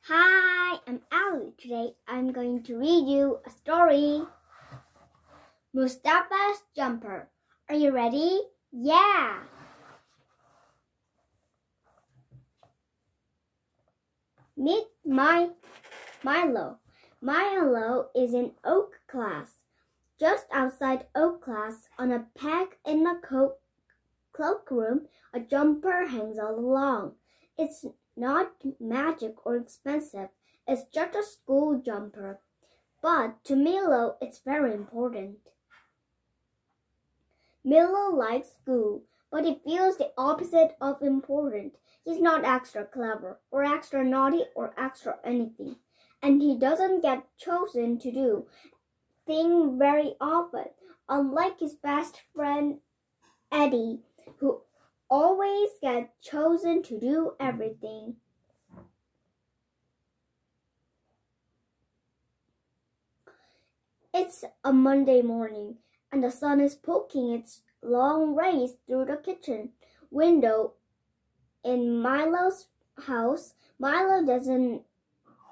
Hi, I'm Elly. Today I'm going to read you a story. Mustafa's Jumper. Are you ready? Yeah! Meet Milo. Milo is in Oak class. Just outside Oak class, on a peg in the cloakroom, a jumper hangs all along. It's not magic or expensive. It's just a school jumper. But to Milo, it's very important. Milo likes school, but he feels the opposite of important. He's not extra clever, or extra naughty, or extra anything. And he doesn't get chosen to do things very often, unlike his best friend Eddie, who always gets chosen to do everything. It's a Monday morning, and the sun is poking its long rays through the kitchen window. In Milo's house, Milo doesn't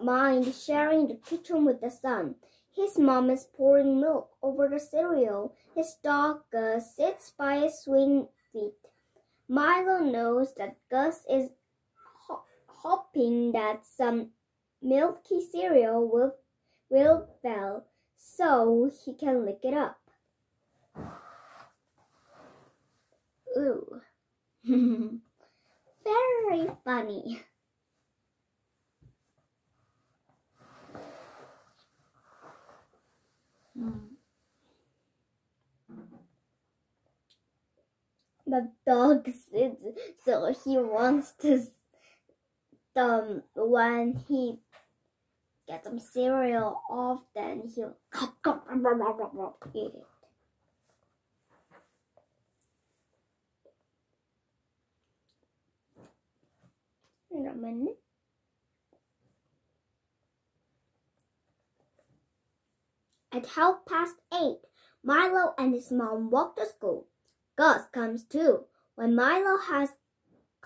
mind sharing the kitchen with the sun. His mom is pouring milk over the cereal. His dog Gus sits by his swing feet. Milo knows that Gus is hoping that some milky cereal will fall, so he can lick it up. Ooh. Very funny. The dog sits, so he wants to, when he gets some cereal off, then he'll eat it. In a minute. At 8:30, Milo and his mom walk to school. Gus comes too. When Milo has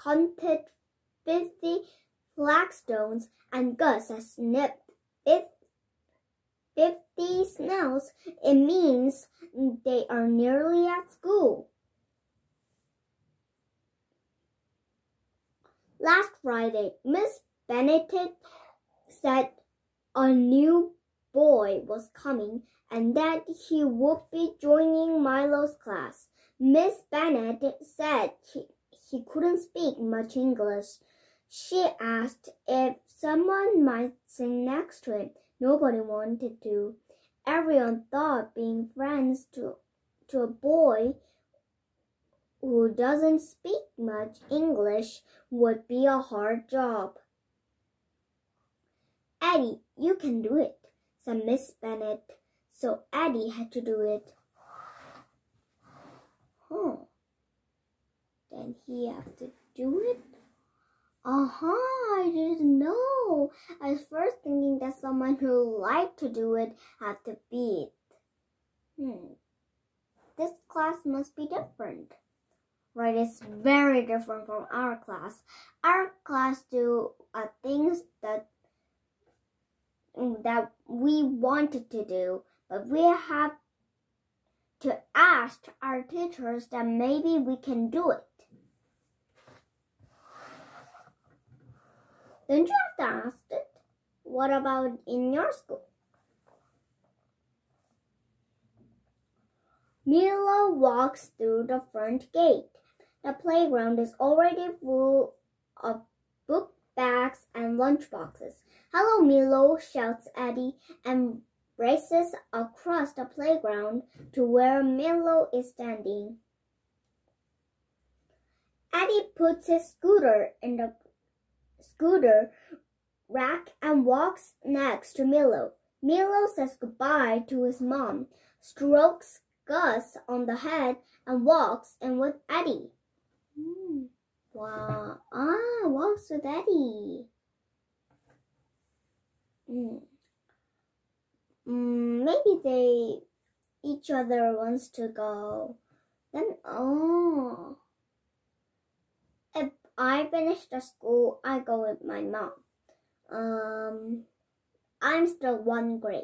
counted 50 flagstones and Gus has snipped 50 snails, it means they are nearly at school. Last Friday, Miss Benedict said a new boy was coming and that he would be joining Milo's class. Miss Benedict said he couldn't speak much English. She asked if someone might sing next to him. Nobody wanted to. Everyone thought being friends to a boy who doesn't speak much English would be a hard job. Eddie, you can do it, said Miss Bennet. So Eddie had to do it. Then he had to do it? I didn't know. I was first thinking that someone who liked to do it had to be it. This class must be different. Right, it's very different from our class. Our class do things that we wanted to do, but we have to ask our teachers that maybe we can do it. Don't you have to ask it? What about in your school? Milo walks through the front gate. The playground is already full of book bags and lunch boxes. Hello, Milo, shouts Eddie and races across the playground to where Milo is standing. Eddie puts his scooter in the scooter rack and walks next to Milo. Milo says goodbye to his mom, strokes Gus on the head, and walks in with Eddie. Wow. Walks with Eddie. Maybe each other wants to go. Then, if I finish the school, I go with my mom. I'm still 1 grade.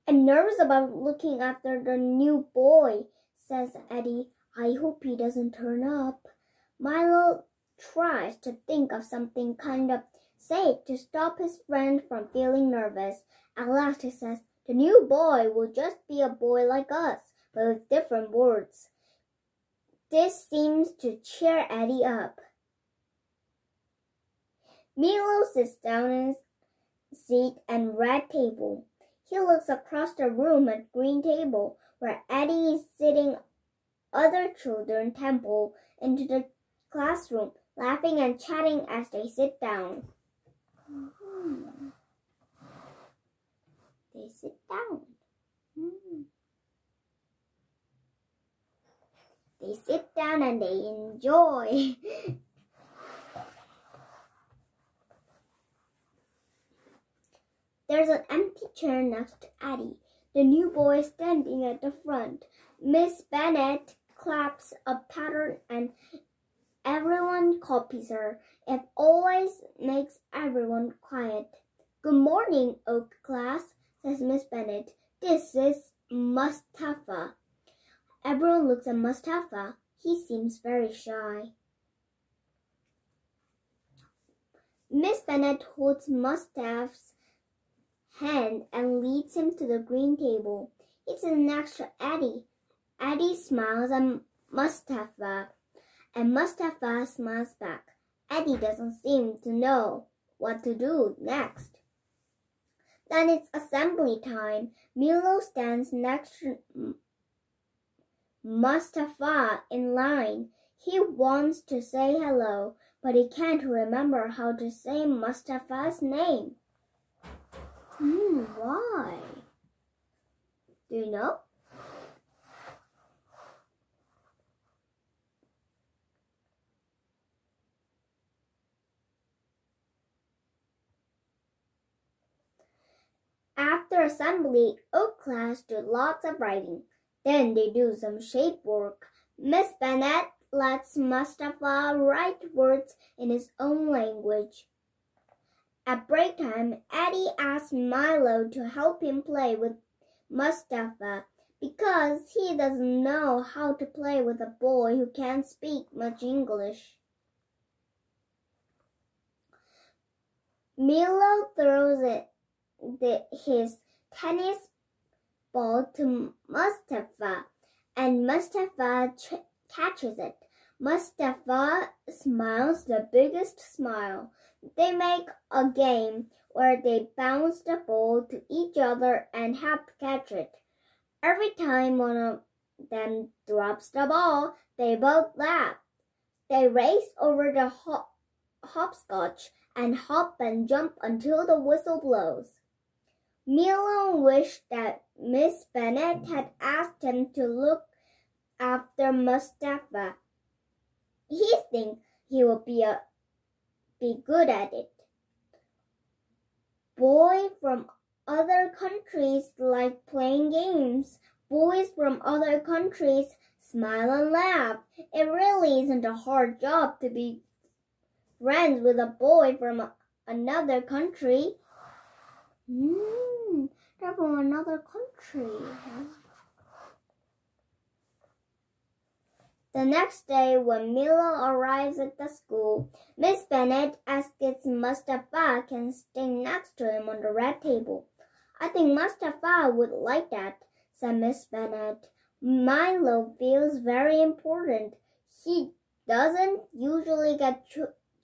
I'm nervous about looking after the new boy, says Eddie. I hope he doesn't turn up. Milo tries to think of something kind of safe to stop his friend from feeling nervous. At last he says, the new boy will just be a boy like us, but with different words. This seems to cheer Eddie up. Milo sits down in his seat and red table. He looks across the room at green table, where Eddie is sitting. Other children tumble into the classroom, laughing and chatting as they sit down. They sit down. They sit down and they enjoy. There's an empty chair next to Eddie. The new boy is standing at the front. Miss Bennet claps a pattern and everyone copies her. It always makes everyone quiet. Good morning, Oak class, says Miss Bennet. This is Mustafa. Everyone looks at Mustafa. He seems very shy. Miss Bennet holds Mustafa's hand and leads him to the green table. It's next to Eddie. Eddie smiles at Mustafa, and Mustafa smiles back. Eddie doesn't seem to know what to do next. Then it's assembly time. Milo stands next to Mustafa in line. He wants to say hello, but he can't remember how to say Mustafa's name. Why? Do you know? After assembly, Oak class do lots of writing. Then they do some shape work. Miss Bennet lets Mustafa write words in his own language. At break time, Eddie asks Milo to help him play with Mustafa because he doesn't know how to play with a boy who can't speak much English. Milo throws his tennis ball to Mustafa, and Mustafa catches it. Mustafa smiles the biggest smile. They make a game where they bounce the ball to each other and have to catch it. Every time one of them drops the ball, they both laugh. They race over the hopscotch and hop and jump until the whistle blows. Milo wished that Miss Bennet had asked him to look after Mustafa. He thinks he will be good at it. Boys from other countries like playing games. Boys from other countries smile and laugh. It really isn't a hard job to be friends with a boy from another country. They're from another country. The next day, when Milo arrives at the school, Miss Bennet asks if Mustafa can stay next to him on the red table. I think Mustafa would like that, said Miss Bennet. Milo feels very important. He doesn't usually get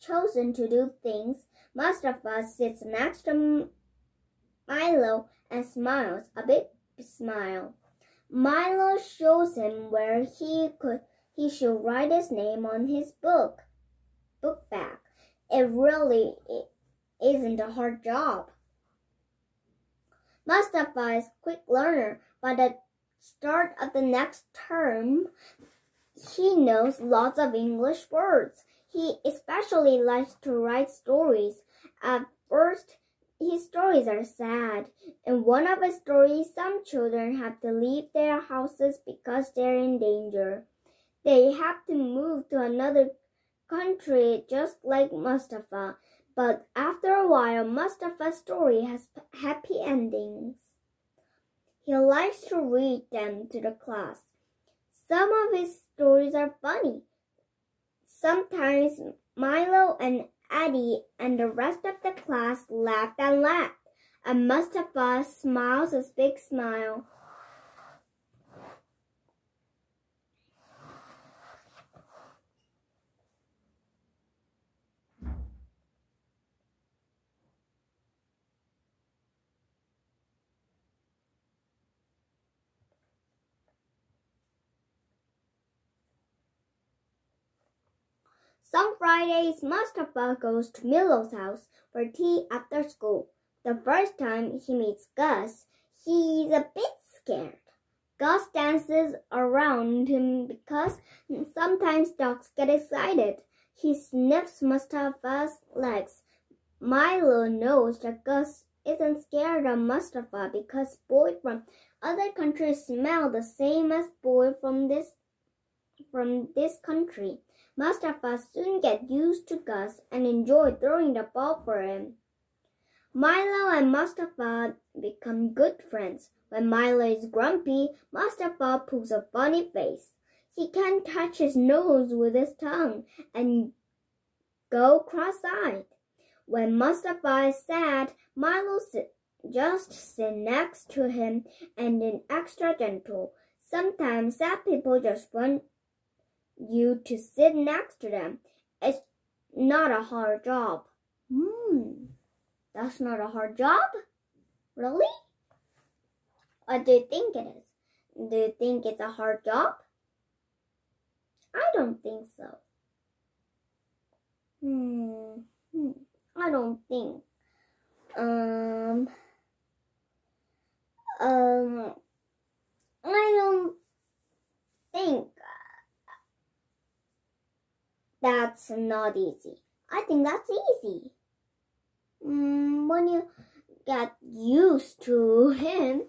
chosen to do things. Mustafa sits next to Milo and smiles, a big smile. Milo shows him where he should write his name on his book bag. It really isn't a hard job. Mustafa is a quick learner. By the start of the next term, he knows lots of English words. He especially likes to write stories. At first, his stories are sad. In one of his stories, some children have to leave their houses because they're in danger. They have to move to another country just like Mustafa, but after a while, Mustafa's story has happy endings. He likes to read them to the class. Some of his stories are funny. Sometimes Milo and Eddie and the rest of the class laugh and laugh, and Mustafa smiles a big smile. Some Fridays, Mustafa goes to Milo's house for tea after school. The first time he meets Gus, he's a bit scared. Gus dances around him because sometimes dogs get excited. He sniffs Mustafa's legs. Milo knows that Gus isn't scared of Mustafa because boys from other countries smell the same as boys from this country. Mustafa soon gets used to Gus and enjoys throwing the ball for him. Milo and Mustafa become good friends. When Milo is grumpy, Mustafa pulls a funny face. He can't touch his nose with his tongue and go cross-eyed. When Mustafa is sad, Milo just sits next to him and is extra gentle. Sometimes sad people just want you to sit next to them. It's not a hard job. That's not a hard job? Really? What do you think it is? Do you think it's a hard job? I don't think so. I don't think. I don't think that's not easy. I think that's easy. When you get used to him,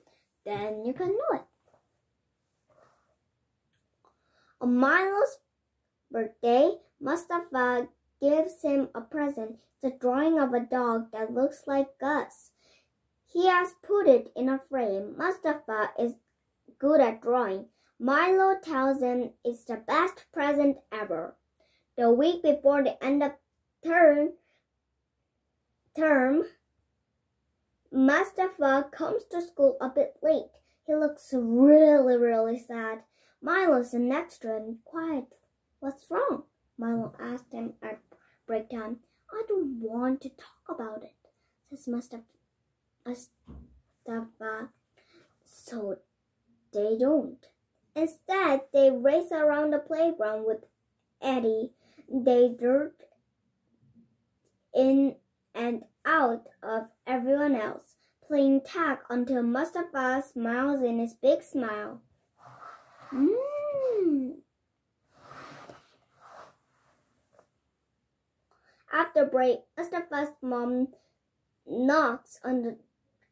then you can do it. On Milo's birthday, Mustafa gives him a present. It's a drawing of a dog that looks like Gus. He has put it in a frame. Mustafa is good at drawing. Milo tells him it's the best present ever. The week before the end of term, Mustafa comes to school a bit late. He looks really sad. Milo's next to him, quiet. What's wrong? Milo asked him at break time. I don't want to talk about it, says Mustafa. So they don't. Instead, they race around the playground with Eddie. They dirt in and out of everyone else, playing tag until Mustafa smiles in his big smile. After break, Mustafa's mom knocks on the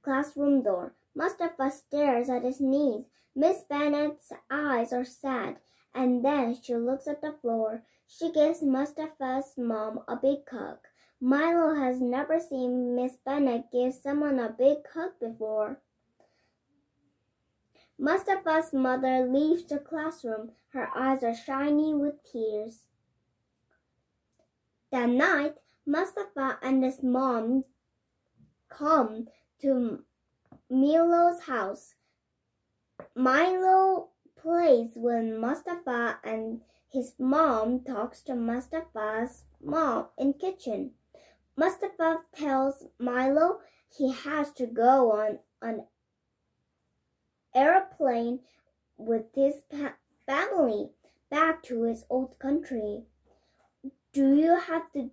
classroom door. Mustafa stares at his knees. Miss Bennet's eyes are sad, and then she looks at the floor. She gives Mustafa's mom a big hug. Milo has never seen Miss Bennet give someone a big hug before. Mustafa's mother leaves the classroom. Her eyes are shiny with tears. That night, Mustafa and his mom come to Milo's house. Milo plays with Mustafa and his mom talks to Mustafa's mom in the kitchen. Mustafa tells Milo he has to go on an airplane with his family back to his old country. Do you have to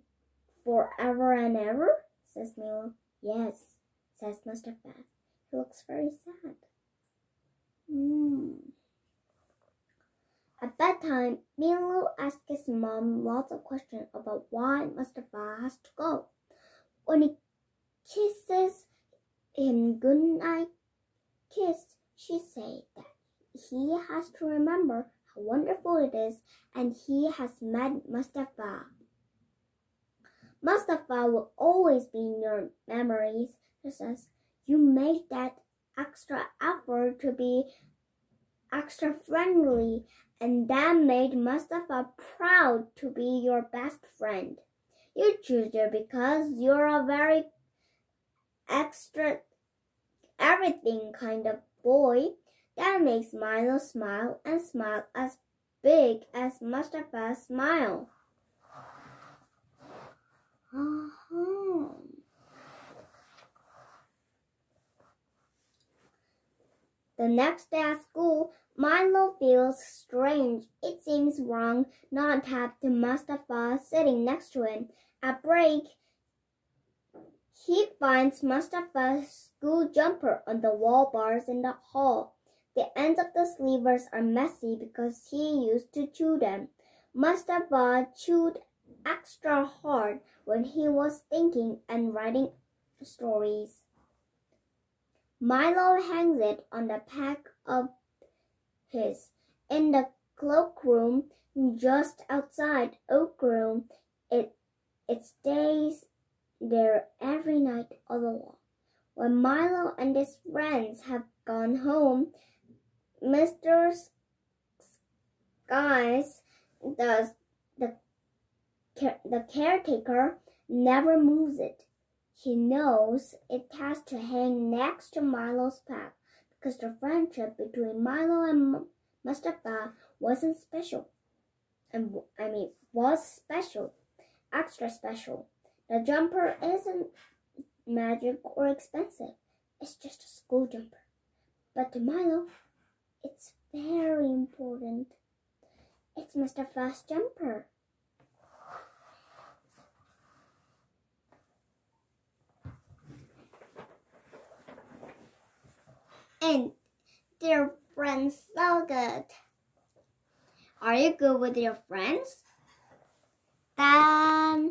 forever and ever? Says Milo. Yes, says Mustafa. He looks very sad. At bedtime, Milo asks his mom lots of questions about why Mustafa has to go. When he kisses him goodnight kiss, she says that he has to remember how wonderful it is and he has met Mustafa. Mustafa will always be in your memories. She says, you made that extra effort to be extra friendly, and that made Mustafa proud to be your best friend. You choose her because you're a very extra everything kind of boy. That makes Milo smile and smile as big as Mustafa's smile. The next day at school, Milo feels strange. It seems wrong not to have Mustafa sitting next to him. At break, he finds Mustafa's school jumper on the wall bars in the hall. The ends of the sleeves are messy because he used to chew them. Mustafa chewed extra hard when he was thinking and writing stories. Milo hangs it on the peg of his in the cloakroom just outside Oak Room. It stays there every night all along. When Milo and his friends have gone home, Mr. Skies, the caretaker, never moves it. He knows it has to hang next to Milo's peg because the friendship between Milo and Mustafa wasn't special. Was special, extra special. The jumper isn't magic or expensive. It's just a school jumper. But to Milo, it's very important. It's Mustafa's jumper. And they're friends so good. Are you good with your friends? Then